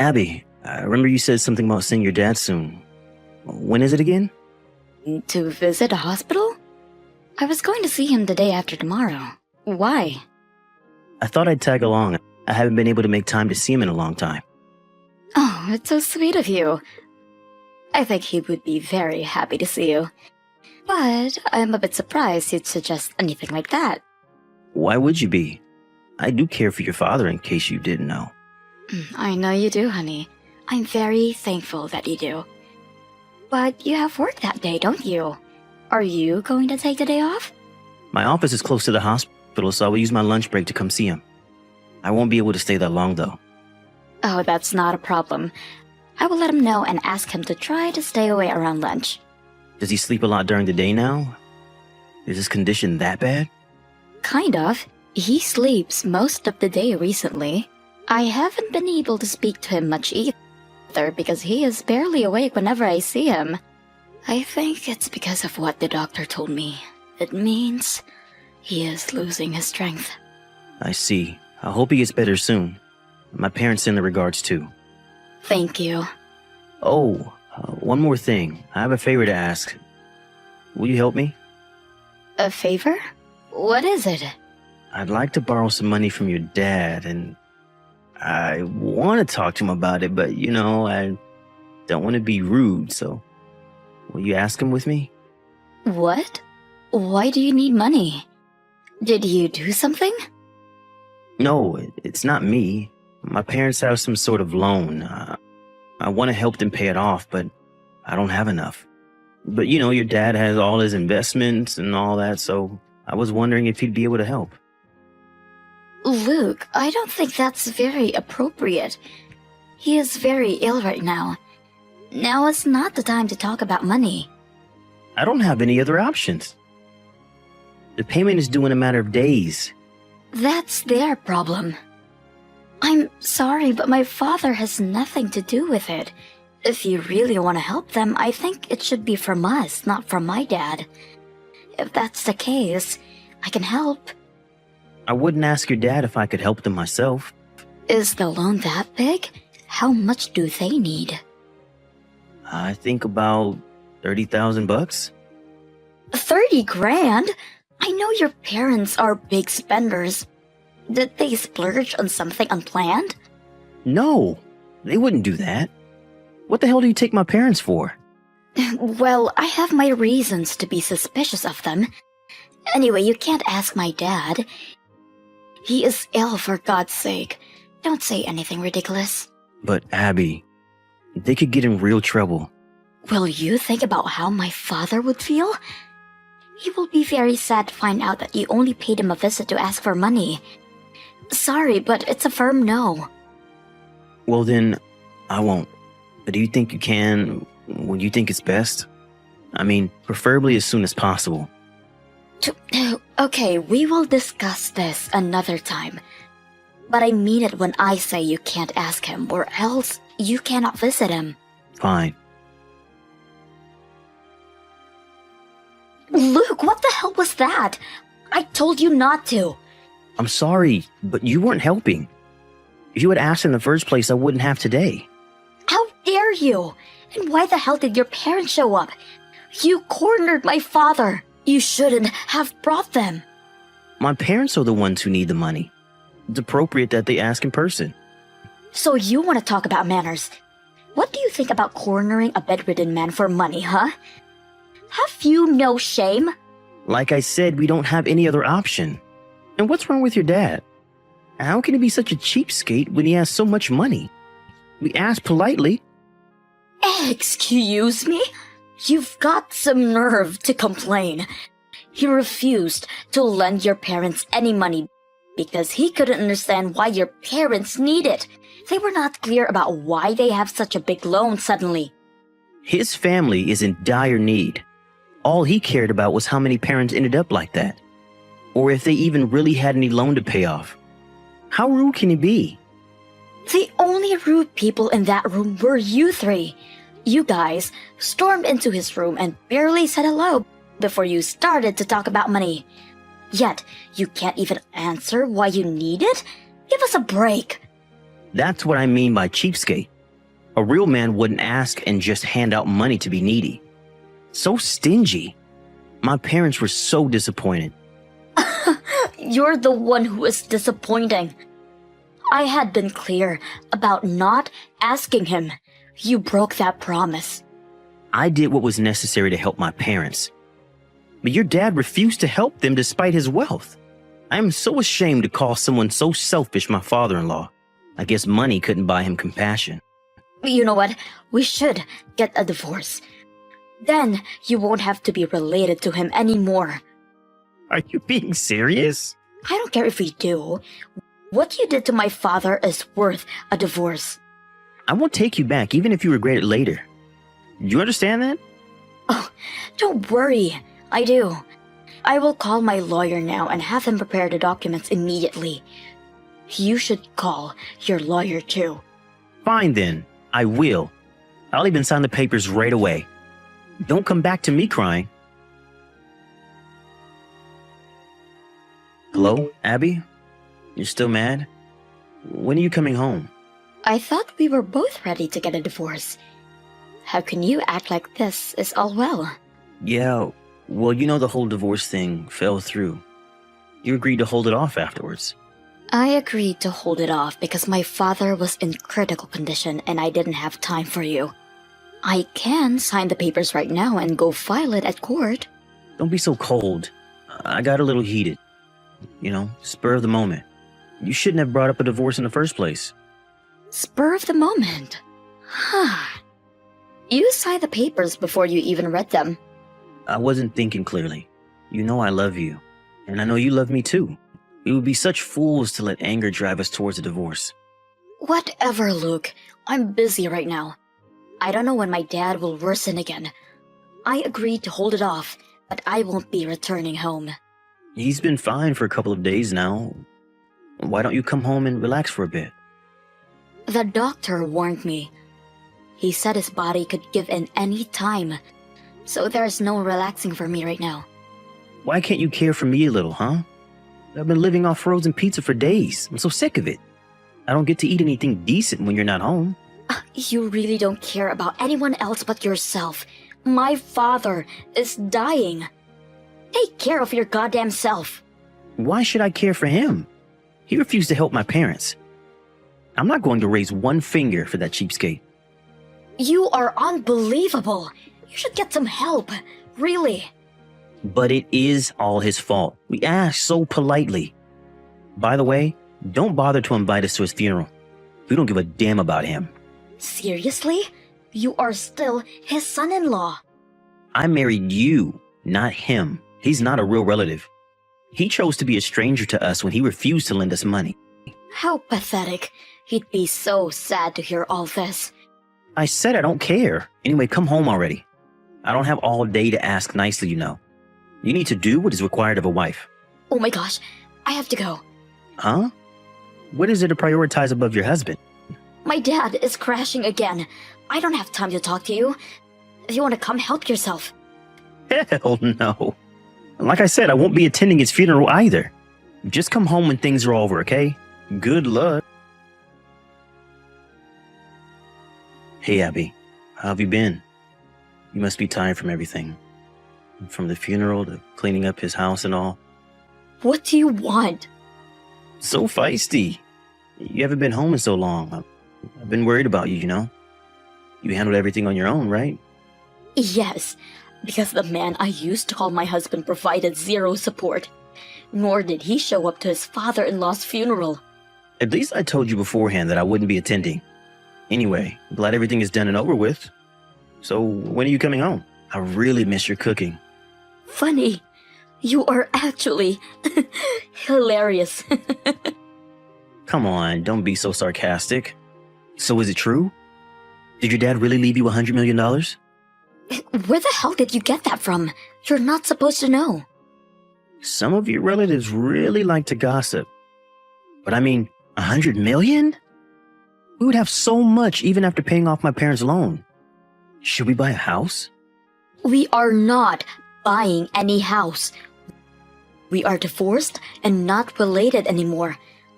Abby, I remember you said something about seeing your dad soon. When is it again? To visit a hospital? I was going to see him the day after tomorrow. Why? I thought I'd tag along. I haven't been able to make time to see him in a long time. Oh, it's so sweet of you. I think he would be very happy to see you. But I'm a bit surprised you'd suggest anything like that. Why would you be? I do care for your father, in case you didn't know. I know you do, honey. I'm very thankful that you do. But you have work that day, don't you? Are you going to take the day off? My office is close to the hospital, so I will use my lunch break to come see him. I won't be able to stay that long, though. Oh, that's not a problem. I will let him know and ask him to try to stay away around lunch. Does he sleep a lot during the day now? Is his condition that bad? Kind of. He sleeps most of the day recently. I haven't been able to speak to him much either because he is barely awake whenever I see him. I think it's because of what the doctor told me. It means he is losing his strength. I see. I hope he gets better soon. My parents send their regards too. Thank you. Oh, one more thing. I have a favor to ask. Will you help me? A favor? What is it? I'd like to borrow some money from your dad, and I want to talk to him about it, but I don't want to be rude, so will you ask him with me? What? Why do you need money? Did you do something? No, it's not me. My parents have some sort of loan. I want to help them pay it off, but I don't have enough. But your dad has all his investments and all that, so I was wondering if he'd be able to help. Luke, I don't think that's very appropriate. He is very ill right now. Now is not the time to talk about money. I don't have any other options. The payment is due in a matter of days. That's their problem. I'm sorry, but my father has nothing to do with it. If you really want to help them, I think it should be from us, not from my dad. If that's the case, I can help. I wouldn't ask your dad if I could help them myself. Is the loan that big? How much do they need? I think about $30,000. 30 grand? I know your parents are big spenders. Did they splurge on something unplanned? No, they wouldn't do that. What the hell do you take my parents for? Well, I have my reasons to be suspicious of them. Anyway, you can't ask my dad. He is ill, for God's sake. Don't say anything ridiculous. But Abby, they could get in real trouble. Will you think about how my father would feel? He will be very sad to find out that you only paid him a visit to ask for money. Sorry, but it's a firm no. Well then, I won't. But do you think you can when you think it's best? I mean, preferably as soon as possible. Okay, we will discuss this another time. But I mean it when I say you can't ask him, or else you cannot visit him. Fine. Luke, what the hell was that? I told you not to. I'm sorry, but you weren't helping. If you had asked in the first place, I wouldn't have today. How dare you? And why the hell did your parents show up? You cornered my father. You shouldn't have brought them. My parents are the ones who need the money. It's appropriate that they ask in person. So you want to talk about manners? What do you think about cornering a bedridden man for money, huh? Have you no shame? Like I said, we don't have any other option. And what's wrong with your dad? How can he be such a cheapskate when he has so much money? We asked politely. Excuse me? You've got some nerve to complain. He refused to lend your parents any money because he couldn't understand why your parents need it. They were not clear about why they have such a big loan suddenly. His family is in dire need. All he cared about was how many parents ended up like that, or if they even really had any loan to pay off. How rude can he be? The only rude people in that room were you three. You guys stormed into his room and barely said hello before you started to talk about money. Yet, you can't even answer why you need it? Give us a break. That's what I mean by cheapskate. A real man wouldn't ask and just hand out money to be needy. So stingy. My parents were so disappointed. You're the one who is disappointing. I had been clear about not asking him. You broke that promise. I did what was necessary to help my parents. But your dad refused to help them despite his wealth. I am so ashamed to call someone so selfish my father-in-law. I guess money couldn't buy him compassion. You know what? We should get a divorce. Then you won't have to be related to him anymore. Are you being serious? I don't care if we do. What you did to my father is worth a divorce. I won't take you back even if you regret it later. You understand that? Oh, don't worry. I do. I will call my lawyer now and have him prepare the documents immediately. You should call your lawyer too. Fine then. I will. I'll even sign the papers right away. Don't come back to me crying. Hello, Abby? You're still mad? When are you coming home? I thought we were both ready to get a divorce. How can you act like this is all well? Yeah, well, you know the whole divorce thing fell through. You agreed to hold it off afterwards. I agreed to hold it off because my father was in critical condition and I didn't have time for you. I can sign the papers right now and go file it at court. Don't be so cold. I got a little heated. You know, spur of the moment. You shouldn't have brought up a divorce in the first place. Spur of the moment? Huh. You signed the papers before you even read them. I wasn't thinking clearly. You know I love you. And I know you love me too. We would be such fools to let anger drive us towards a divorce. Whatever, Luke. I'm busy right now. I don't know when my dad will worsen again. I agreed to hold it off, but I won't be returning home. He's been fine for a couple of days now. Why don't you come home and relax for a bit? The doctor warned me. He said his body could give in any time, so there's no relaxing for me right now. Why can't you care for me a little, huh? I've been living off frozen pizza for days. I'm so sick of it. I don't get to eat anything decent when you're not home. You really don't care about anyone else but yourself. My father is dying. Take care of your goddamn self. Why should I care for him? He refused to help my parents. I'm not going to raise one finger for that cheapskate. You are unbelievable. You should get some help. Really. But it is all his fault. We asked so politely. By the way, don't bother to invite us to his funeral. We don't give a damn about him. Seriously? You are still his son-in-law. I married you, not him. He's not a real relative. He chose to be a stranger to us when he refused to lend us money. How pathetic. He'd be so sad to hear all this. I said I don't care. Anyway, come home already. I don't have all day to ask nicely, you know. You need to do what is required of a wife. Oh my gosh, I have to go. Huh? What is it to prioritize above your husband? My dad is crashing again. I don't have time to talk to you. If you want to come, help yourself. Hell no. Like I said, I won't be attending his funeral either. Just come home when things are over, okay? Good luck. Hey, Abby. How have you been? You must be tired from everything. From the funeral to cleaning up his house and all. What do you want? So feisty. You haven't been home in so long. I've been worried about you, you know? You handled everything on your own, right? Yes, because the man I used to call my husband provided zero support. Nor did he show up to his father-in-law's funeral. At least I told you beforehand that I wouldn't be attending. Anyway, glad everything is done and over with. So, when are you coming home? I really miss your cooking. Funny. You are actually hilarious. Come on, don't be so sarcastic. So is it true? Did your dad really leave you $100 million? Where the hell did you get that from? You're not supposed to know. Some of your relatives really like to gossip. But I mean, $100 million? We would have so much even after paying off my parents' loan. Should we buy a house? We are not buying any house. We are divorced and not related anymore.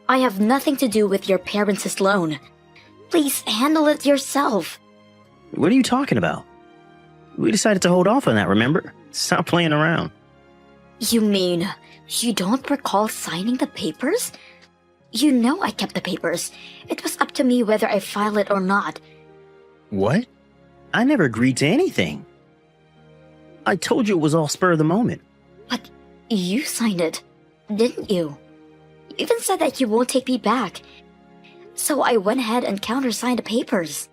I have nothing to do with your parents' loan. Please handle it yourself. What are you talking about? We decided to hold off on that, remember? Stop playing around. You mean you don't recall signing the papers? You know I kept the papers. It was up to me whether I file it or not. What? I never agreed to anything. I told you it was all spur of the moment. But you signed it, didn't you? You even said that you won't take me back. So I went ahead and countersigned the papers.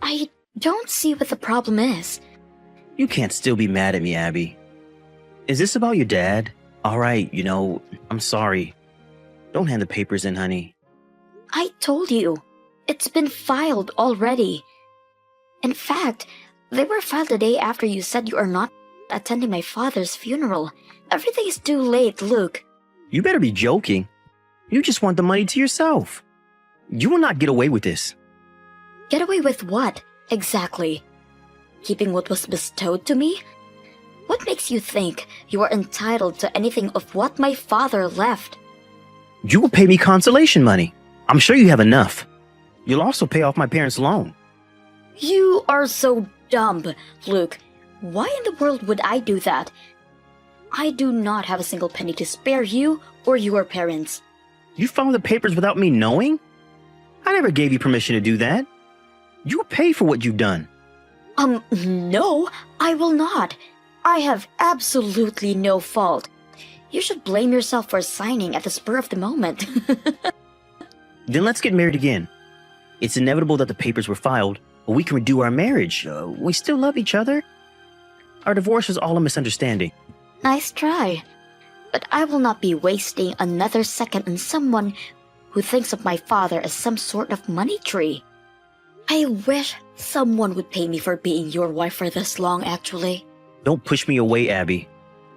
I don't see what the problem is. You can't still be mad at me, Abby. Is this about your dad? All right, I'm sorry. Don't hand the papers in, honey. I told you. It's been filed already. In fact, they were filed the day after you said you are not attending my father's funeral. Everything is too late, Luke. You better be joking. You just want the money to yourself. You will not get away with this. Get away with what, exactly? Keeping what was bestowed to me? What makes you think you are entitled to anything of what my father left? You will pay me consolation money. I'm sure you have enough. You'll also pay off my parents' loan. You are so dumb, Luke. Why in the world would I do that? I do not have a single penny to spare you or your parents. You filed the papers without me knowing? I never gave you permission to do that. You will pay for what you've done. No, I will not. I have absolutely no fault. You should blame yourself for signing at the spur of the moment. Then let's get married again. It's inevitable that the papers were filed, but we can redo our marriage. We still love each other. Our divorce was all a misunderstanding. Nice try. But I will not be wasting another second on someone who thinks of my father as some sort of money tree. I wish someone would pay me for being your wife for this long, actually. Don't push me away, Abby.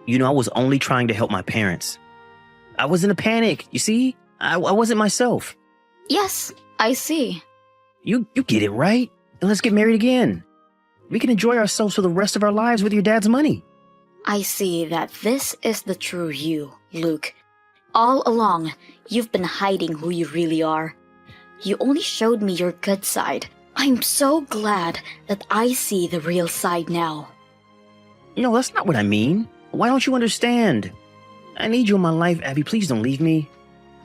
I was only trying to help my parents. I was in a panic, you see? I wasn't myself. Yes, I see. You get it, right? And let's get married again. We can enjoy ourselves for the rest of our lives with your dad's money. I see that this is the true you, Luke. All along, you've been hiding who you really are. You only showed me your good side. I'm so glad that I see the real side now. No, that's not what I mean. Why don't you understand? I need you in my life, Abby. Please don't leave me.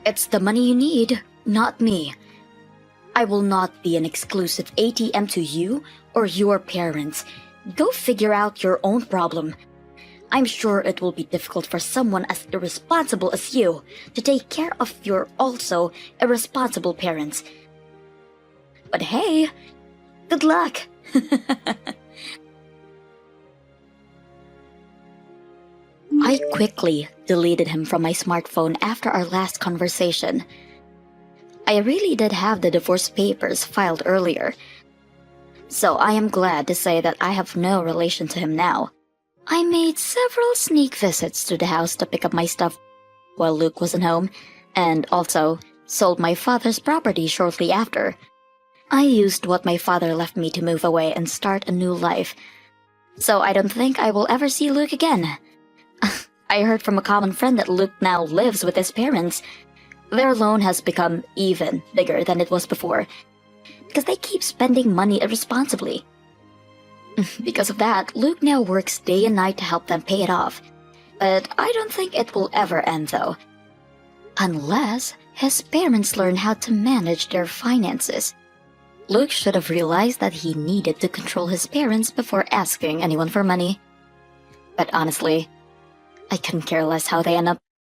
It's the money you need, not me. I will not be an exclusive ATM to you or your parents. Go figure out your own problem. I'm sure it will be difficult for someone as irresponsible as you to take care of your also irresponsible parents. But hey, good luck! I quickly deleted him from my smartphone after our last conversation. I really did have the divorce papers filed earlier, so I am glad to say that I have no relation to him now. I made several sneak visits to the house to pick up my stuff while Luke wasn't home, and also sold my father's property shortly after. I used what my father left me to move away and start a new life, so I don't think I will ever see Luke again. I heard from a common friend that Luke now lives with his parents. Their loan has become even bigger than it was before, because they keep spending money irresponsibly. Because of that, Luke now works day and night to help them pay it off. But I don't think it will ever end, though. Unless his parents learn how to manage their finances. Luke should have realized that he needed to control his parents before asking anyone for money. But honestly, I couldn't care less how they end up.